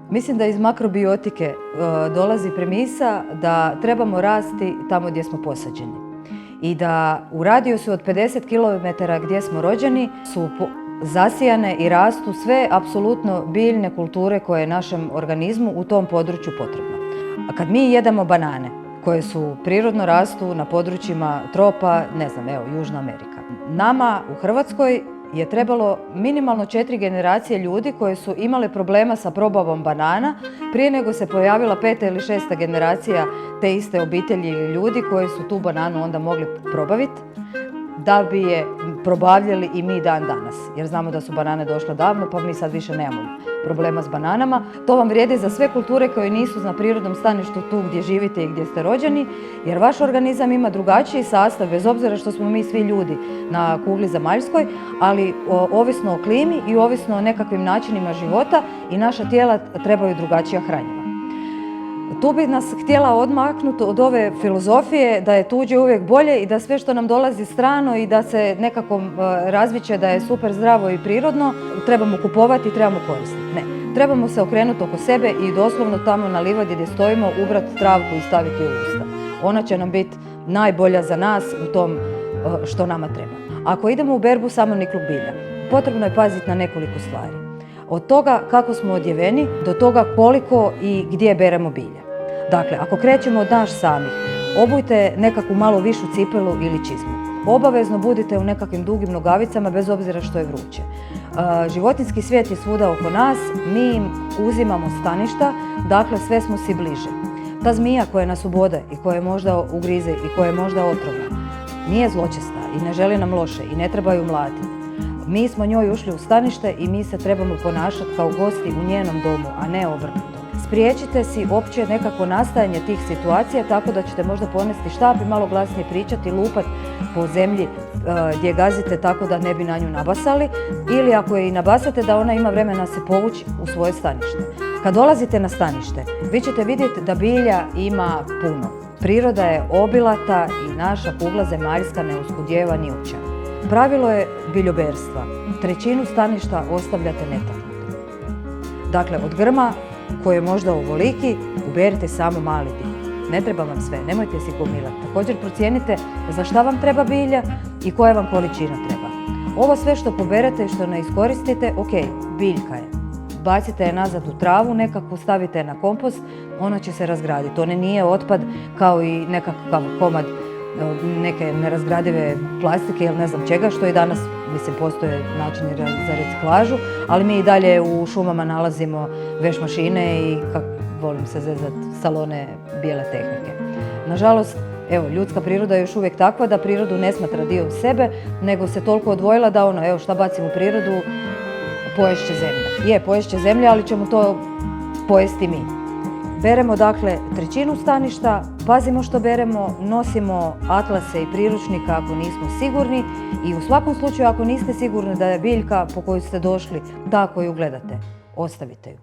Mislim da iz makrobiotike dolazi premisa da trebamo rasti tamo gdje smo posađeni i da u radijusu od 50 km gdje smo rođeni su zasijane i rastu sve apsolutno biljne kulture koje je našem organizmu u tom području potrebno. A kad mi jedemo banane koje su prirodno rastu na područjima tropa, ne znam, evo, Južna Amerika. Nama u Hrvatskoj je trebalo minimalno 4 generacije ljudi koji su imali problema sa probavom banana prije nego se pojavila 5. ili 6. generacija te iste obitelji ili ljudi koji su tu bananu onda mogli probaviti da bi je probavljali i mi dan danas. Jer znamo da su banane došle davno pa mi sad više nemamo problema s bananama. To vam vrijedi za sve kulture koje nisu na prirodnom staništu tu gdje živite i gdje ste rođeni, jer vaš organizam ima drugačiji sastav, bez obzira što smo mi svi ljudi na kugli zemaljskoj, ali ovisno o klimi i ovisno o nekakvim načinima života i naša tijela trebaju drugačija hranjiva. Tu bi nas htjela odmaknuti od ove filozofije da je tuđe uvijek bolje i da sve što nam dolazi strano i da se nekako razviće da je super zdravo i prirodno, trebamo kupovati i trebamo koristiti. Ne, trebamo se okrenuti oko sebe i doslovno tamo na livadi gdje stojimo ubrati travku i staviti je u usta. Ona će nam biti najbolja za nas u tom što nama treba. Ako idemo u berbu samoniklog bilja, potrebno je paziti na nekoliko stvari. Od toga kako smo odjeveni do toga koliko i gdje beremo bilje. Dakle, ako krećemo od nas samih, obujte nekakvu malo višu cipelu ili čizmu. Obavezno budite u nekakvim dugim nogavicama bez obzira što je vruće. Životinjski svijet je svuda oko nas, mi im uzimamo staništa, dakle sve smo si bliže. Ta zmija koja nas ubode i koja je možda ugrize i koja je možda otrovna, nije zločesta i ne želi nam loše i ne treba ju mlatiti. Mi smo njoj ušli u stanište i mi se trebamo ponašati kao gosti u njenom domu, a ne obrnuto. Spriječite si opće nekako nastajanje tih situacija tako da ćete možda ponesti štap i malo glasnije pričati, lupati po zemlji gdje gazite tako da ne bi na nju nabasali, ili ako je i nabasate da ona ima vremena se povući u svoje stanište. Kad dolazite na stanište, vi ćete vidjeti da bilja ima puno. Priroda je obilata i naša kugla zemaljska ne uskudijeva ni uopće. Pravilo je biljoberstva. 1/3 staništa ostavljate netaknuto. Dakle, od grma koje je možda ovoliki, uberite samo mali dio. Ne treba vam sve, nemojte si gomilati. Također procijenite za šta vam treba bilja i koja vam količina treba. Ovo sve što poberete i što ne iskoristite, ok, biljka je. Bacite je nazad u travu, nekako stavite je na kompost, ona će se razgraditi. Ona nije otpad kao i nekakav komad neke nerazgradive plastike ili ne znam čega, što i danas, mislim, postoje načini za reciklažu, ali mi i dalje u šumama nalazimo veš mašine i, volim se zezat, salone bijele tehnike. Nažalost, evo, ljudska priroda je još uvijek takva da prirodu ne smatra dio sebe, nego se toliko odvojila da ono, evo, šta bacimo u prirodu, poješće zemlja. Je, poješće zemlja, ali ćemo to pojesti mi. Beremo dakle 1/3 staništa, pazimo što beremo, nosimo atlase i priručnika ako nismo sigurni i u svakom slučaju ako niste sigurni da je biljka po koju ste došli ta koju gledate, ostavite ju.